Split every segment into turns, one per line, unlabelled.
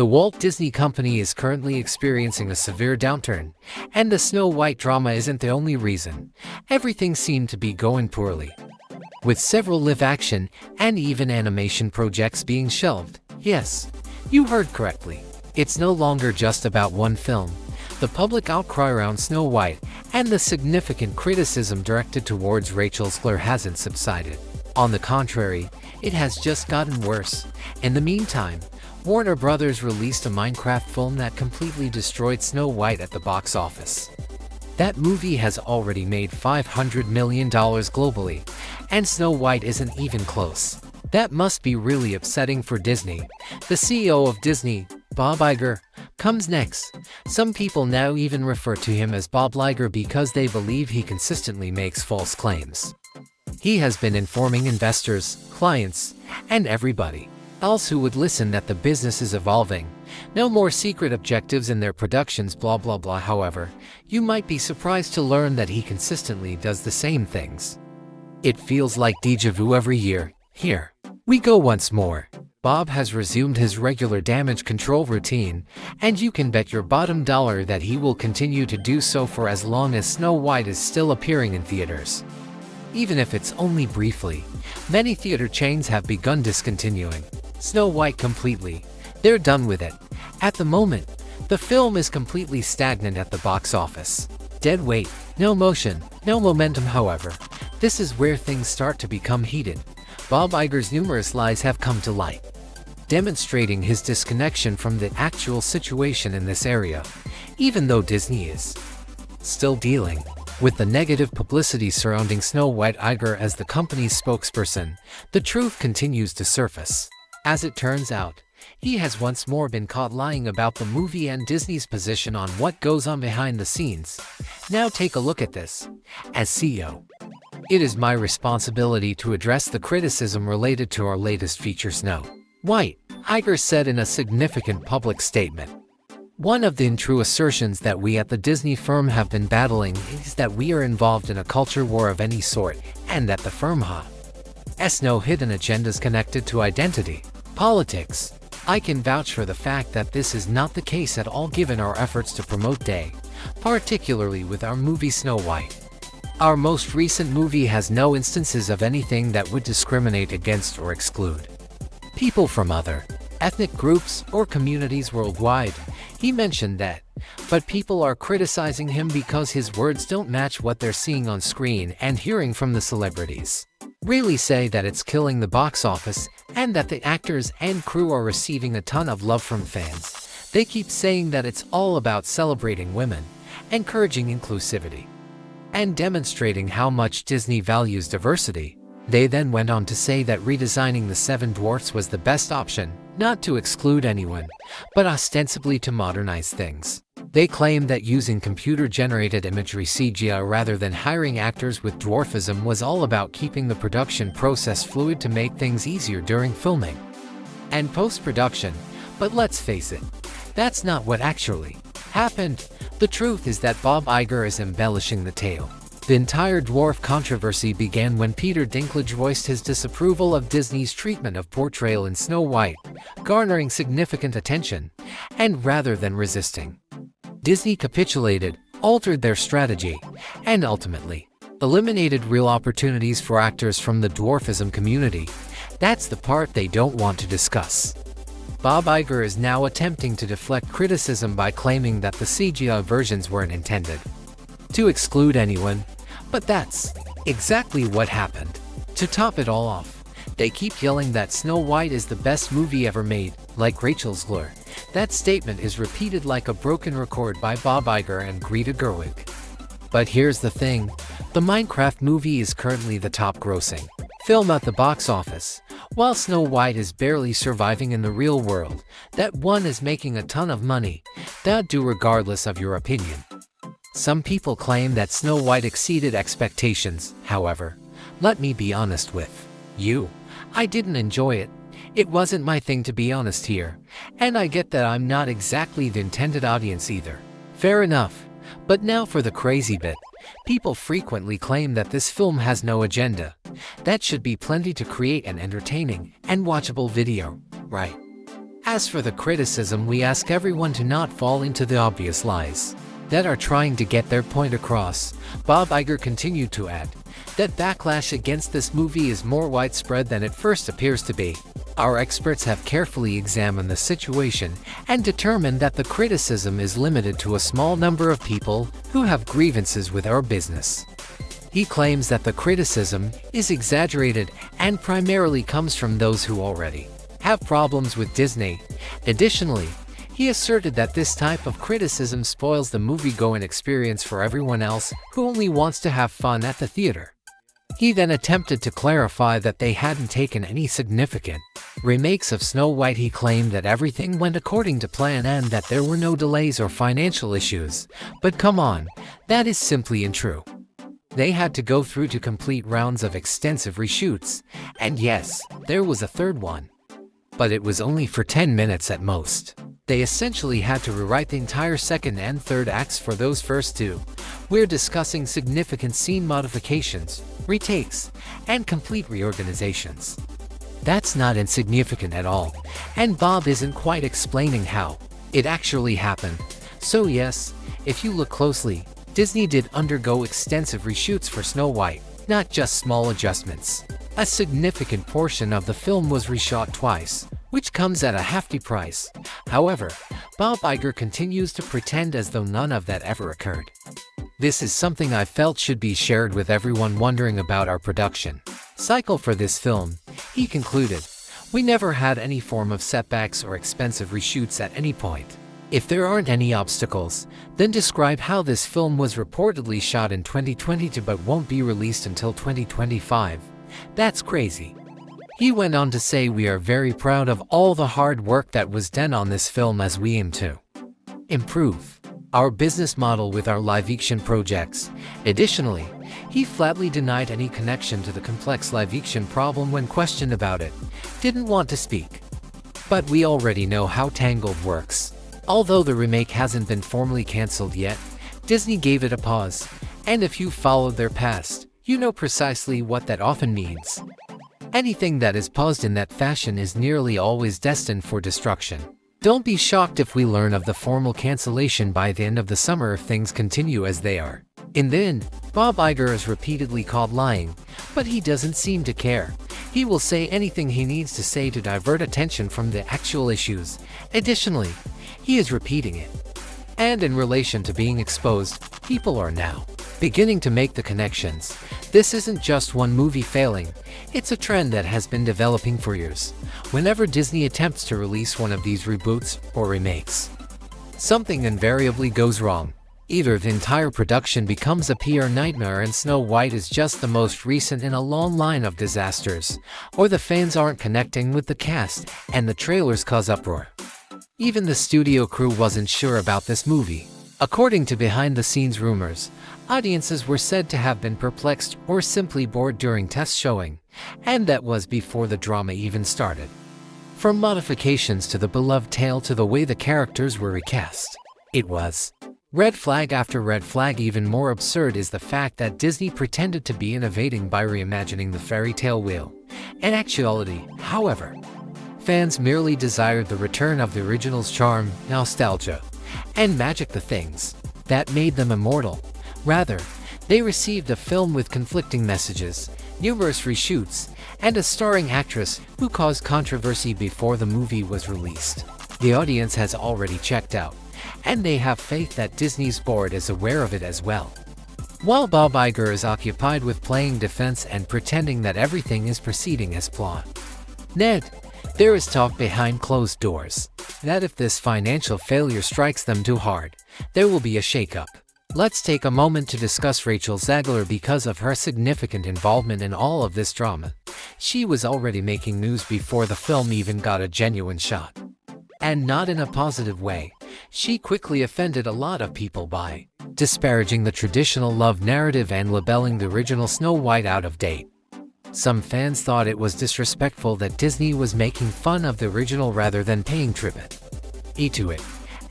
The Walt Disney Company is currently experiencing a severe downturn, and the Snow White drama isn't the only reason. Everything seemed to be going poorly, with several live-action and even animation projects being shelved. Yes, you heard correctly. It's no longer just about one film. The public outcry around Snow White and the significant criticism directed towards Rachel Zegler hasn't subsided. On the contrary, it has just gotten worse. In the meantime, Warner Brothers released a Minecraft film that completely destroyed Snow White at the box office. That movie has already made $500 million globally, and Snow White isn't even close. That must be really upsetting for Disney. The CEO of Disney, Bob Iger, comes next. Some people now even refer to him as Bob Liger because they believe he consistently makes false claims. He has been informing investors, clients, and everybody else who would listen that the business is evolving. No more secret objectives in their productions, blah blah blah. However, you might be surprised to learn that he consistently does the same things. It feels like déjà vu every year. Here we go once more. Bob has resumed his regular damage control routine, and you can bet your bottom dollar that he will continue to do so for as long as Snow White is still appearing in theaters. Even if it's only briefly, many theater chains have begun discontinuing Snow White completely. They're done with it. At the moment, the film is completely stagnant at the box office. Dead weight, no motion, no momentum. However, this is where things start to become heated. Bob Iger's numerous lies have come to light, demonstrating his disconnection from the actual situation in this area, even though Disney is still dealing with the negative publicity surrounding Snow White. Iger as the company's spokesperson, the truth continues to surface. As it turns out, he has once more been caught lying about the movie and Disney's position on what goes on behind the scenes. Now take a look at this. As CEO, it is my responsibility to address the criticism related to our latest feature, Snow White, Iger said in a significant public statement. One of the untrue assertions that we at the Disney firm have been battling is that we are involved in a culture war of any sort, and that the firm has no hidden agendas connected to identity politics. I can vouch for the fact that this is not the case at all, given our efforts to promote Day, particularly with our movie Snow White. Our most recent movie has no instances of anything that would discriminate against or exclude people from other ethnic groups or communities worldwide. He mentioned that, but people are criticizing him because his words don't match what they're seeing on screen and hearing from the celebrities. Really say that it's killing the box office and that the actors and crew are receiving a ton of love from fans. They keep saying that it's all about celebrating women, encouraging inclusivity, and demonstrating how much Disney values diversity. They then went on to say that redesigning the Seven Dwarfs was the best option, not to exclude anyone, but ostensibly to modernize things. They claimed that using computer-generated imagery (CGI) rather than hiring actors with dwarfism was all about keeping the production process fluid to make things easier during filming and post-production. But let's face it, that's not what actually happened. The truth is that Bob Iger is embellishing the tale. The entire dwarf controversy began when Peter Dinklage voiced his disapproval of Disney's treatment of portrayal in Snow White, garnering significant attention, and rather than resisting, Disney capitulated, altered their strategy, and ultimately eliminated real opportunities for actors from the dwarfism community. That's the part they don't want to discuss. Bob Iger is now attempting to deflect criticism by claiming that the CGI versions weren't intended to exclude anyone, but that's exactly what happened. To top it all off, they keep yelling that Snow White is the best movie ever made, like Rachel Zegler. That statement is repeated like a broken record by Bob Iger and Greta Gerwig. But here's the thing, the Minecraft movie is currently the top-grossing film at the box office, while Snow White is barely surviving in the real world. That one is making a ton of money. That do regardless of your opinion. Some people claim that Snow White exceeded expectations. However, let me be honest with you. I didn't enjoy it. It wasn't my thing, to be honest here. And I get that I'm not exactly the intended audience either. Fair enough. But now for the crazy bit. People frequently claim that this film has no agenda. That should be plenty to create an entertaining and watchable video, right? As for the criticism, we ask everyone to not fall into the obvious lies that are trying to get their point across. Bob Iger continued to add that backlash against this movie is more widespread than it first appears to be. Our experts have carefully examined the situation and determined that the criticism is limited to a small number of people who have grievances with our business. He claims that the criticism is exaggerated and primarily comes from those who already have problems with Disney. Additionally, he asserted that this type of criticism spoils the movie-going experience for everyone else who only wants to have fun at the theater. He then attempted to clarify that they hadn't taken any significant remakes of Snow White. He claimed that everything went according to plan and that there were no delays or financial issues. But come on, that is simply untrue. They had to go through to complete rounds of extensive reshoots, and yes, there was a third one. But it was only for 10 minutes at most. They essentially had to rewrite the entire second and third acts for those first two. We're discussing significant scene modifications, retakes, and complete reorganizations. That's not insignificant at all, and Bob isn't quite explaining how it actually happened. So yes, if you look closely, Disney did undergo extensive reshoots for Snow White, not just small adjustments. A significant portion of the film was reshot twice, which comes at a hefty price. However, Bob Iger continues to pretend as though none of that ever occurred. This is something I felt should be shared with everyone wondering about our production cycle for this film. He concluded, "We never had any form of setbacks or expensive reshoots at any point. If there aren't any obstacles, then describe how this film was reportedly shot in 2022 but won't be released until 2025. That's crazy." He went on to say, "We are very proud of all the hard work that was done on this film as we aim to improve our business model with our live-action projects." Additionally, he flatly denied any connection to the complex live-action problem when questioned about it. Didn't want to speak. But we already know how Tangled works. Although the remake hasn't been formally cancelled yet, Disney gave it a pause, and if you followed their past, you know precisely what that often means. Anything that is paused in that fashion is nearly always destined for destruction. Don't be shocked if we learn of the formal cancellation by the end of the summer if things continue as they are. In the end, Bob Iger is repeatedly caught lying, but he doesn't seem to care. He will say anything he needs to say to divert attention from the actual issues. Additionally, he is repeating it. And in relation to being exposed, people are now beginning to make the connections. This isn't just one movie failing, it's a trend that has been developing for years. Whenever Disney attempts to release one of these reboots or remakes, something invariably goes wrong. Either the entire production becomes a PR nightmare and Snow White is just the most recent in a long line of disasters, or the fans aren't connecting with the cast and the trailers cause uproar. Even the studio crew wasn't sure about this movie. According to behind-the-scenes rumors, audiences were said to have been perplexed or simply bored during test showing, and that was before the drama even started. From modifications to the beloved tale to the way the characters were recast, it was red flag after red flag. Even more absurd is the fact that Disney pretended to be innovating by reimagining the fairy tale wheel. In actuality, however, fans merely desired the return of the original's charm, nostalgia, and magic, the things that made them immortal. Rather, they received a film with conflicting messages, numerous reshoots, and a starring actress who caused controversy before the movie was released. The audience has already checked out, and they have faith that Disney's board is aware of it as well. While Bob Iger is occupied with playing defense and pretending that everything is proceeding as planned, there is talk behind closed doors that if this financial failure strikes them too hard, there will be a shakeup. Let's take a moment to discuss Rachel Zegler because of her significant involvement in all of this drama. She was already making news before the film even got a genuine shot. And not in a positive way. She quickly offended a lot of people by disparaging the traditional love narrative and labeling the original Snow White out of date. Some fans thought it was disrespectful that Disney was making fun of the original rather than paying tribute to it,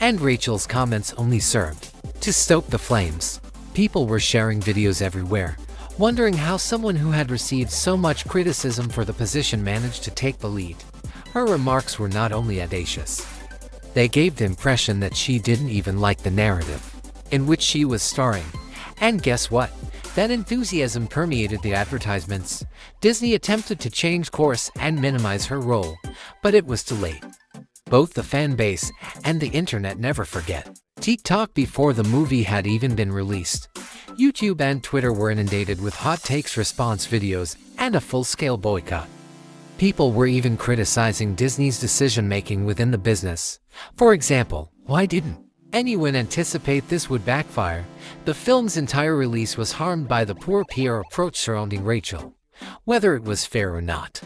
and Rachel's comments only served to stoke the flames. People were sharing videos everywhere, wondering how someone who had received so much criticism for the position managed to take the lead. Her remarks were not only audacious, they gave the impression that she didn't even like the narrative in which she was starring. And guess what? That enthusiasm permeated the advertisements. Disney attempted to change course and minimize her role, but it was too late. Both the fan base and the internet never forget. TikTok before the movie had even been released. YouTube and Twitter were inundated with hot takes, response videos, and a full-scale boycott. People were even criticizing Disney's decision-making within the business. For example, why didn't anyone anticipate this would backfire? The film's entire release was harmed by the poor PR approach surrounding Rachel, whether it was fair or not.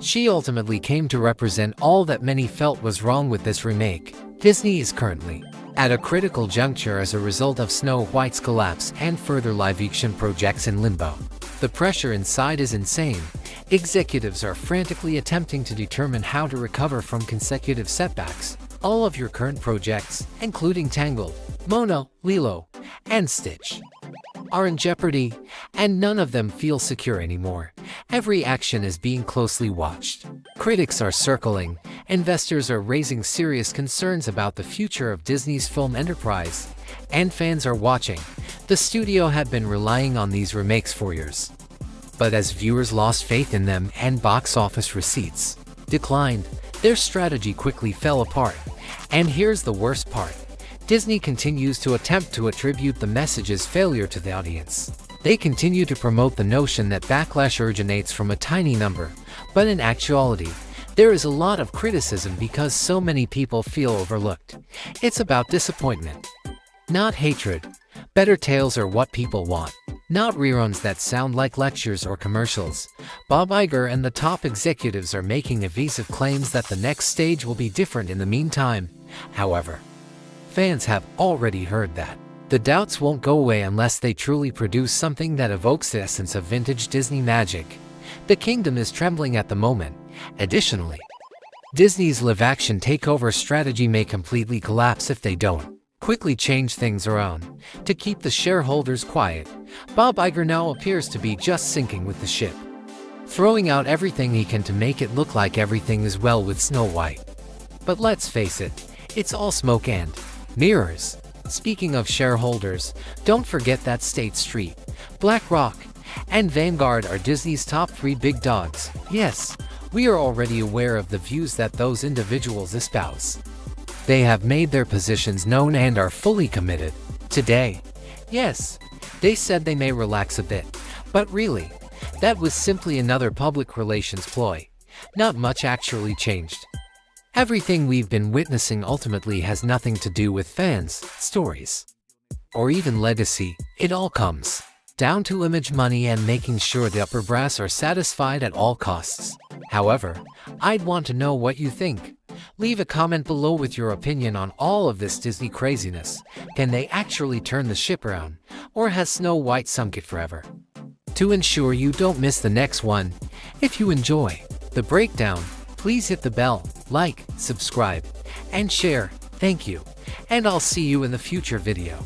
She ultimately came to represent all that many felt was wrong with this remake. Disney is currently at a critical juncture as a result of Snow White's collapse and further live-action projects in limbo. The pressure inside is insane. Executives are frantically attempting to determine how to recover from consecutive setbacks. All of your current projects, including Tangled, Moana, Lilo, and Stitch, are in jeopardy, and none of them feel secure anymore. Every action is being closely watched. Critics are circling, investors are raising serious concerns about the future of Disney's film enterprise, and fans are watching. The studio had been relying on these remakes for years, but as viewers lost faith in them and box office receipts declined, their strategy quickly fell apart. And here's the worst part. Disney continues to attempt to attribute the message's failure to the audience. They continue to promote the notion that backlash originates from a tiny number, but in actuality, there is a lot of criticism because so many people feel overlooked. It's about disappointment, not hatred. Better tales are what people want, not reruns that sound like lectures or commercials. Bob Iger and the top executives are making evasive claims that the next stage will be different in the meantime. However, fans have already heard that. The doubts won't go away unless they truly produce something that evokes the essence of vintage Disney magic. The kingdom is trembling at the moment. Additionally, Disney's live-action takeover strategy may completely collapse if they don't quickly change things around. To keep the shareholders quiet, Bob Iger now appears to be just sinking with the ship, throwing out everything he can to make it look like everything is well with Snow White. But let's face it, it's all smoke and mirrors. Speaking of shareholders, don't forget that State Street, BlackRock, and Vanguard are Disney's top 3 big dogs. Yes, we are already aware of the views that those individuals espouse. They have made their positions known and are fully committed. Today, yes, they said they may relax a bit, but really, that was simply another public relations ploy. Not much actually changed. Everything we've been witnessing ultimately has nothing to do with fans, stories, or even legacy. It all comes down to image, money, and making sure the upper brass are satisfied at all costs. However, I'd want to know what you think. Leave a comment below with your opinion on all of this Disney craziness. Can they actually turn the ship around, or has Snow White sunk it forever? To ensure you don't miss the next one, if you enjoy the breakdown, please hit the bell, like, subscribe, and share. Thank you, and I'll see you in the future video.